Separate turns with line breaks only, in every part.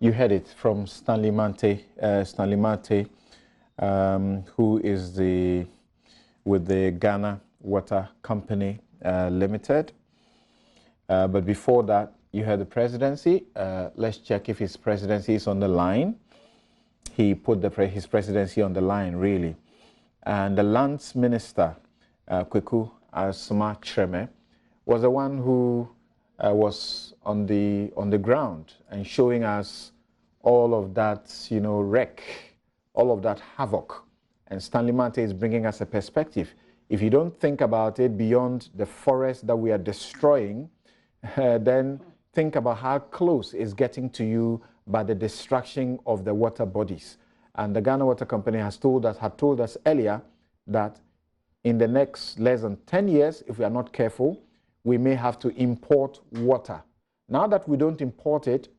You heard it from Stanley Mante, who is with the Ghana Water Company Limited. But before that, you heard the presidency. Let's check if his presidency is on the line. He put his presidency on the line, really. And the lands minister, Kweku Asma Treme, was the one who was on the ground and showing us all of that, wreck, all of that havoc. And Stanley Mante is bringing us a perspective. If you don't think about it beyond the forest that we are destroying, then think about how close it's getting to you by the destruction of the water bodies. And the Ghana Water Company had told us earlier that in the next less than 10 years, if we are not careful, we may have to import water. Now that we don't import it,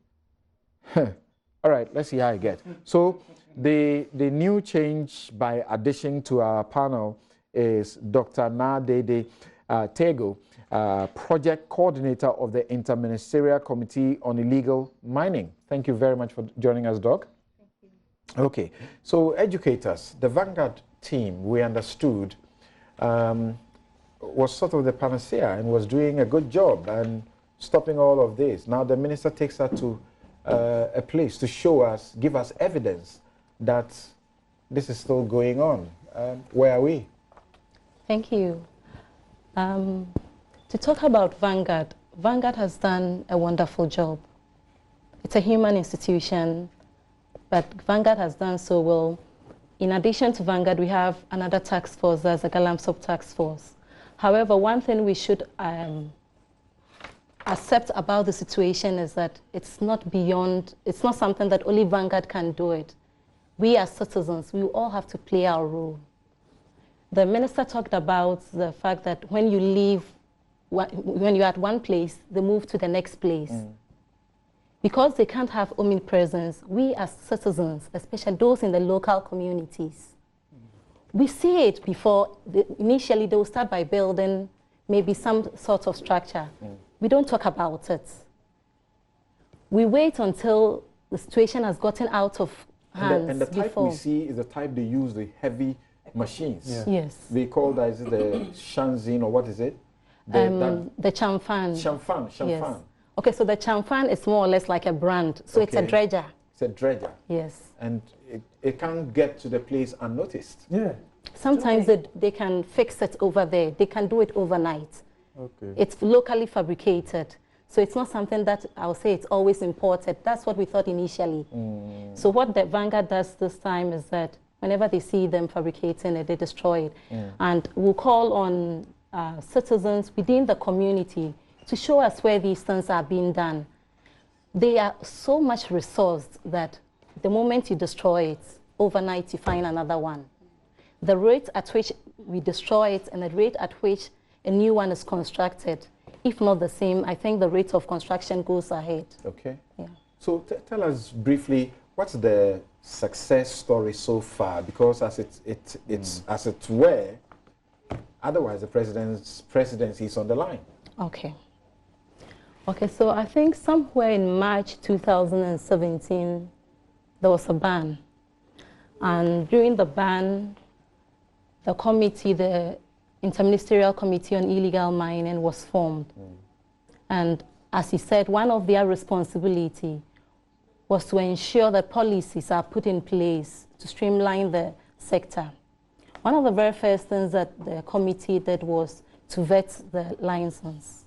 all right, let's see how it gets. So the new change by addition to our panel is Dr. Nadede Tego, project coordinator of the Interministerial Committee on Illegal Mining. Thank you very much for joining us, Doc.
Thank you.
Okay, so educators, the Vanguard team, we understood, was sort of the panacea and was doing a good job and stopping all of this. Now the minister takes us to a place to show us, give us evidence that this is still going on. Where are we?
Thank you. To talk about Vanguard, Vanguard has done a wonderful job. It's a human institution, but Vanguard has done so well. In addition to Vanguard, we have another task force, that's a Galamsey task force. However, one thing we should accept about the situation is that it's not something that only Vanguard can do it. We as citizens, we all have to play our role. The minister talked about the fact that when you leave, when you're at one place, they move to the next place. Because they can't have omnipresence, we as citizens, especially those in the local communities, we see it before. Initially, they will start by building maybe some sort of structure. We don't talk about it. We wait until the situation has gotten out of hands.
And the type we see is the type they use, the heavy machines.
Yeah. Yes.
They call that, is it the Shanzin, or what is it?
The Chamfan.
Chamfan.
Yes. Okay, so the Chamfan is more or less like a brand. So it's a dredger.
It's a dredger.
Yes.
And it can't get to the place unnoticed.
Yeah.
Sometimes they can fix it over there. They can do it overnight.
Okay.
It's locally fabricated. So it's not something that I'll say it's always imported. That's what we thought initially. So what the Vanguard does this time is that whenever they see them fabricating it, they destroy it. And we'll call on citizens within the community to show us where these things are being done. They are so much resourced that the moment you destroy it, overnight you find another one. The rate at which we destroy it and the rate at which a new one is constructed, if not the same, I think the rate of construction goes ahead.
Okay.
Yeah.
So tell us briefly, what's the success story so far? Because as it were, otherwise the presidency is on the line.
Okay. Okay, so I think somewhere in March 2017, there was a ban. And during the ban, the committee, the Interministerial Committee on Illegal Mining was formed. And as he said, one of their responsibility was to ensure that policies are put in place to streamline the sector. One of the very first things that the committee did was to vet the license.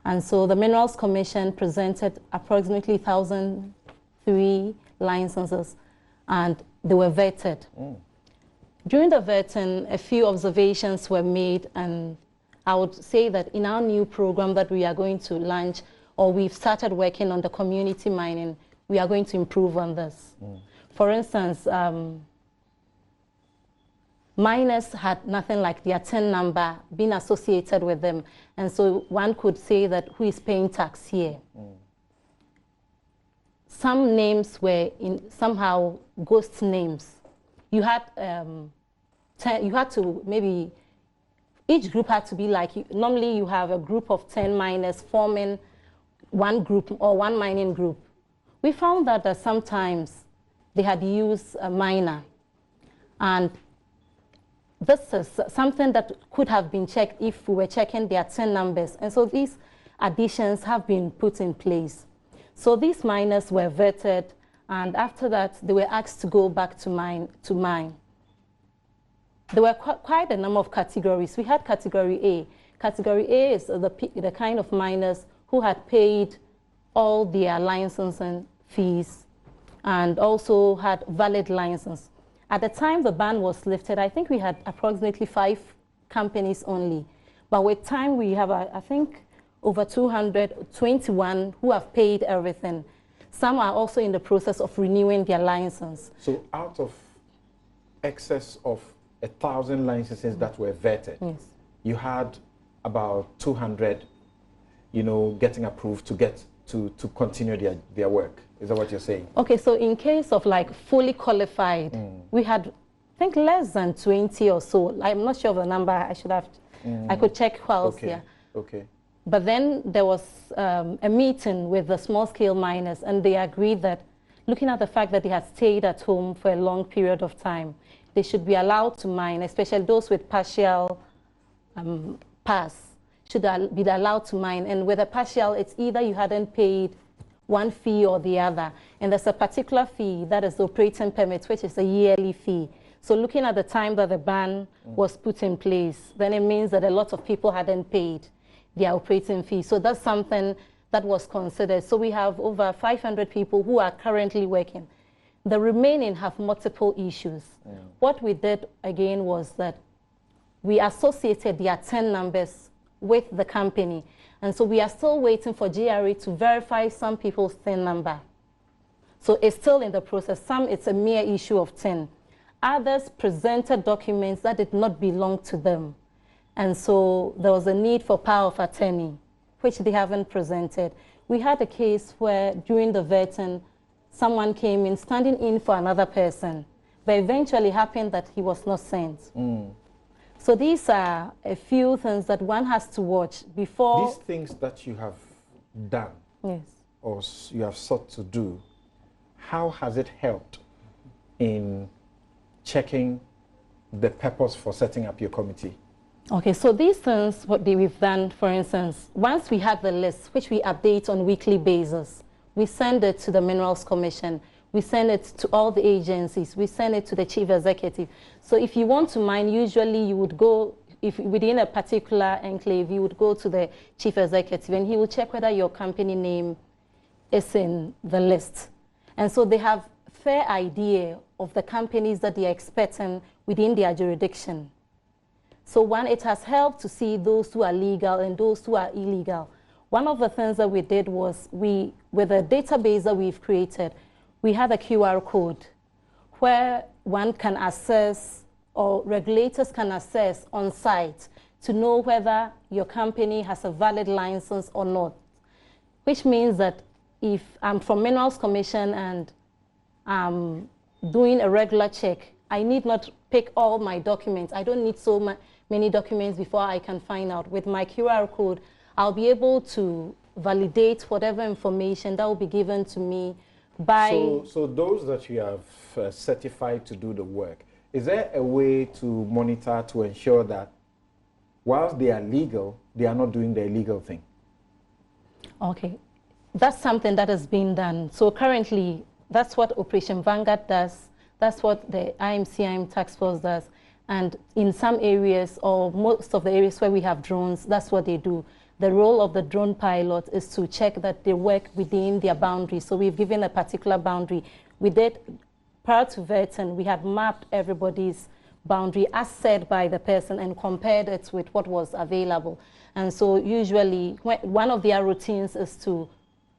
And so the Minerals Commission presented approximately 1,003 licenses, and they were vetted. During the vetting, a few observations were made, and I would say that in our new program that we are going to launch, or we've started working on the community mining, we are going to improve on this. For instance, miners had nothing like their TIN number being associated with them, and so one could say that who is paying tax here? Some names were somehow ghost names. You had to maybe, each group had to be like, normally you have a group of 10 miners forming one group or one mining group. we found that sometimes they had used a minor, and this is something that could have been checked if we were checking their TIN numbers. And so these additions have been put in place. So these minors were vetted, and after that, they were asked to go back to mine. There were quite a number of categories. We had category A. Category A is the kind of minors who had paid all their licensing fees and also had valid license. At the time the ban was lifted, I think we had approximately 5 companies only. But with time, we have, I think, over 221 who have paid everything. Some are also in the process of renewing their license.
So out of excess of 1,000 licenses that were vetted,
yes,
you had about 200, getting approved to continue their work. Is that what you're saying?
Okay, so in case of like fully qualified, we had, I think, less than 20 or so. I'm not sure of the number. I should have, I could check whilst here.
Okay.
But then there was a meeting with the small-scale miners, and they agreed that, looking at the fact that they had stayed at home for a long period of time, they should be allowed to mine, especially those with partial pass, should be allowed to mine. And with a partial, it's either you hadn't paid one fee or the other. And there's a particular fee that is the operating permit, which is a yearly fee. So looking at the time that the ban was put in place, then it means that a lot of people hadn't paid their operating fee. So that's something that was considered. So we have over 500 people who are currently working. The remaining have multiple issues. What we did again was that we associated their TIN numbers with the company. And so we are still waiting for GRA to verify some people's TIN number. So it's still in the process. Some, it's a mere issue of TIN. Others presented documents that did not belong to them. And so there was a need for power of attorney, which they haven't presented. We had a case where during the vetting, someone came in standing in for another person, but eventually happened that he was not sent. So these are a few things that one has to watch before.
These things that you have done,
yes,
or you have sought to do, how has it helped in checking the purpose for setting up your committee?
Okay, so these things, what we've done, for instance, once we have the list, which we update on a weekly basis, we send it to the Minerals Commission. We send it to all the agencies. We send it to the chief executive. So if you want to mine, usually you would go, if within a particular enclave, you would go to the chief executive and he will check whether your company name is in the list. And so they have a fair idea of the companies that they are expecting within their jurisdiction. So one, it has helped to see those who are legal and those who are illegal. One of the things that we did was with a database that we've created, we have a QR code where one can access, or regulators can access on site to know whether your company has a valid license or not. Which means that if I'm from Minerals Commission and I'm doing a regular check, I need not pick all my documents. I don't need so many documents before I can find out. With my QR code, I'll be able to validate whatever information that will be given to me by...
So those that you have certified to do the work, is there a way to monitor to ensure that whilst they are legal, they are not doing the illegal thing?
Okay, that's something that has been done. So currently, that's what Operation Vanguard does. That's what the IMCIM task force does. And in some areas, or most of the areas where we have drones, that's what they do. The role of the drone pilot is to check that they work within their boundaries. So we've given a particular boundary. We did, prior to vetting, we had mapped everybody's boundary as said by the person and compared it with what was available. And so usually, one of their routines is to,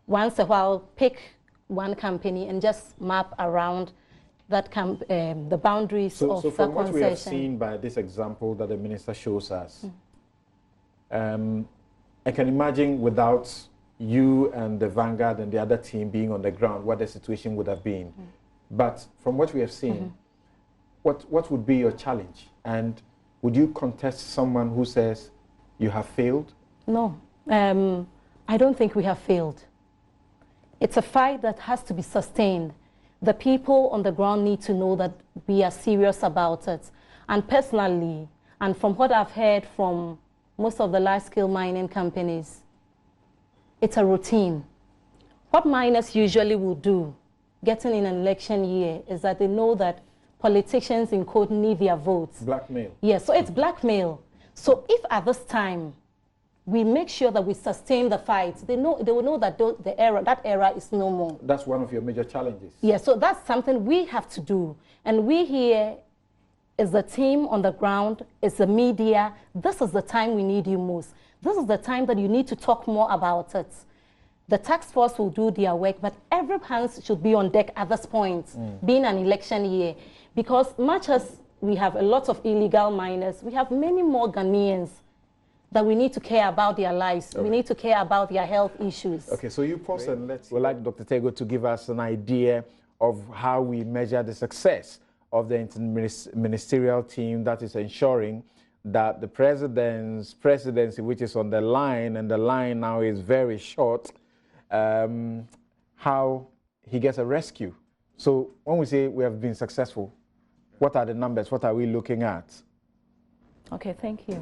once a while, pick one company and just map around that the boundaries of the concession. So
from what we have seen by this example that the minister shows us, I can imagine without you and the Vanguard and the other team being on the ground, what the situation would have been. But from what we have seen, what would be your challenge? And would you contest someone who says you have failed?
No, I don't think we have failed. It's a fight that has to be sustained. The people on the ground need to know that we are serious about it. And personally, and from what I've heard from most of the large-scale mining companies, it's a routine. What miners usually will do, getting in an election year, is that they know that politicians in quote need their votes.
Blackmail.
Yes, so it's blackmail. So if at this time we make sure that we sustain the fight, they will know that that era is no more.
That's one of your major challenges.
Yes, so that's something we have to do. And we here is the team on the ground, is the media. This is the time we need you most. This is the time that you need to talk more about it. The task force will do their work, but every hands should be on deck at this point, being an election year. Because much as we have a lot of illegal miners, we have many more Ghanaians that we need to care about their lives. We need to care about their health issues.
Okay, so you pause and we'd like Dr. Tego to give us an idea of how we measure the success of the interministerial team that is ensuring that the president's presidency, which is on the line, and the line now is very short, how he gets a rescue. So when we say we have been successful, what are the numbers? What are we looking at?
Okay, thank you.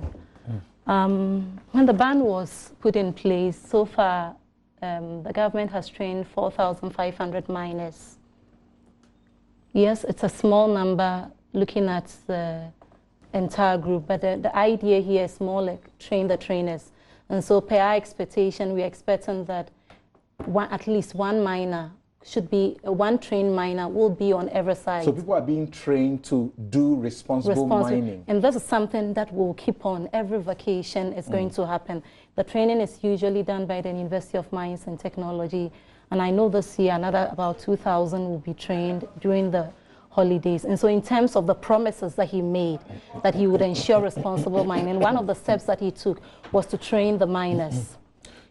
When the ban was put in place, so far the government has trained 4,500 miners. Yes, it's a small number looking at the entire group, but the idea here is more like train the trainers. And so per our expectation, we're expecting that at least one miner should be, one trained miner will be on every side.
So people are being trained to do responsible mining.
And this is something that will keep on. Every vacation is going to happen. The training is usually done by the University of Mines and Technology. And I know this year another about 2,000 will be trained during the holidays. And so in terms of the promises that he made, that he would ensure responsible mining, one of the steps that he took was to train the miners.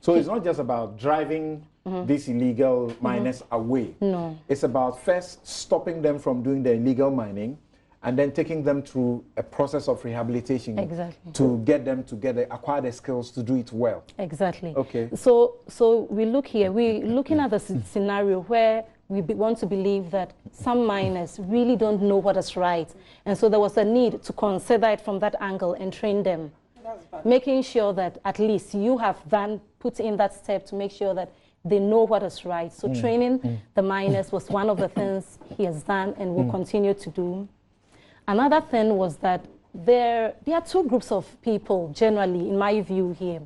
So it's not just about driving these illegal miners away.
No.
It's about first stopping them from doing the illegal mining and then taking them through a process of rehabilitation.
Exactly.
To get them to acquire the skills to do it well.
Exactly.
Okay.
So we look here, we're looking at the scenario where we want to believe that some miners really don't know what is right. And so there was a need to consider it from that angle and train them. Making sure that at least you have put in that step to make sure that they know what is right. So training the miners was one of the things he has done and will continue to do. Another thing was that there are two groups of people generally, in my view here.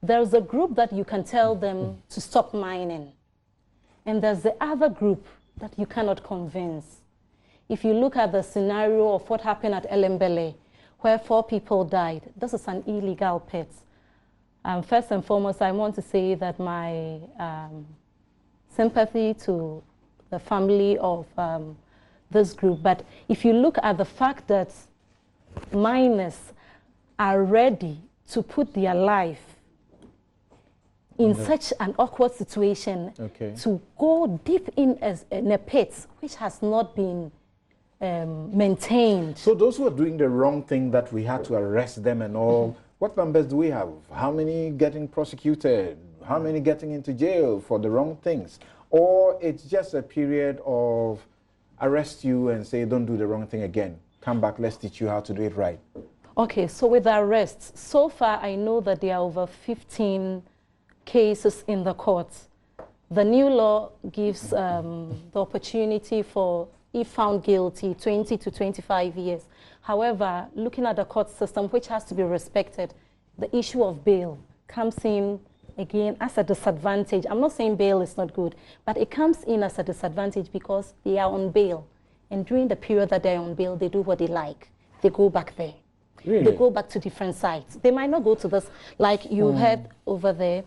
There's a group that you can tell them to stop mining. And there's the other group that you cannot convince. If you look at the scenario of what happened at Elembele, where 4 people died, this is an illegal pit. First and foremost, I want to say that my sympathy to the family of this group. But if you look at the fact that miners are ready to put their life in such an awkward situation, to go deep in a pit which has not been maintained.
So those who are doing the wrong thing that we had to arrest them and all, what numbers do we have? How many getting prosecuted? How many getting into jail for the wrong things? Or it's just a period of arrest you and say, don't do the wrong thing again. Come back, let's teach you how to do it right. Okay,
so with the arrests, so far I know that there are over 15 cases in the courts. The new law gives the opportunity for, if found guilty, 20 to 25 years. However, looking at the court system, which has to be respected, the issue of bail comes in again as a disadvantage. I'm not saying bail is not good, but it comes in as a disadvantage because they are on bail. And during the period that they're on bail, they do what they like. They go back there.
Really?
They go back to different sites. They might not go to this, like you heard over there.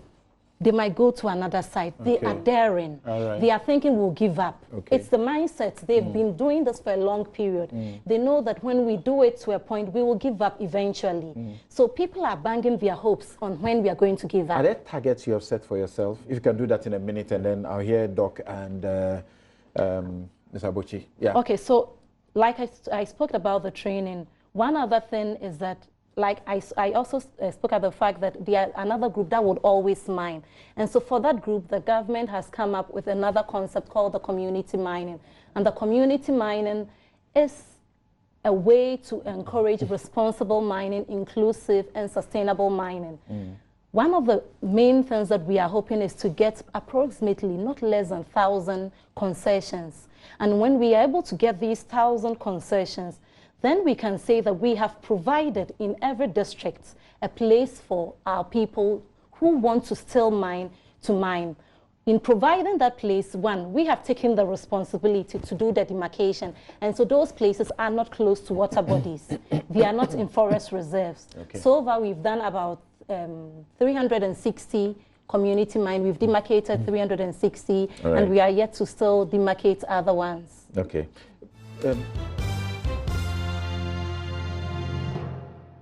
They might go to another site. They are daring.
Right.
They are thinking we'll give up. It's the mindset. They've been doing this for a long period. They know that when we do it to a point, we will give up eventually. So people are banging their hopes on when we are going to give up.
Are there targets you have set for yourself? If you can do that in a minute, and then I'll hear Doc and Ms. Abochi. Yeah.
Okay, so like I spoke about the training, one other thing is that like I also spoke at the fact that there are another group that would always mine. And so for that group, the government has come up with another concept called the community mining. And the community mining is a way to encourage responsible mining, inclusive and sustainable mining. One of the main things that we are hoping is to get approximately not less than 1,000 concessions. And when we are able to get these 1,000 concessions, then we can say that we have provided in every district a place for our people who want to still mine to mine. In providing that place, one, we have taken the responsibility to do the demarcation. And so those places are not close to water bodies. They are not in forest reserves. Okay. So far, we've done about 360 community mine. We've demarcated 360, and we are yet to still demarcate other ones.
Okay.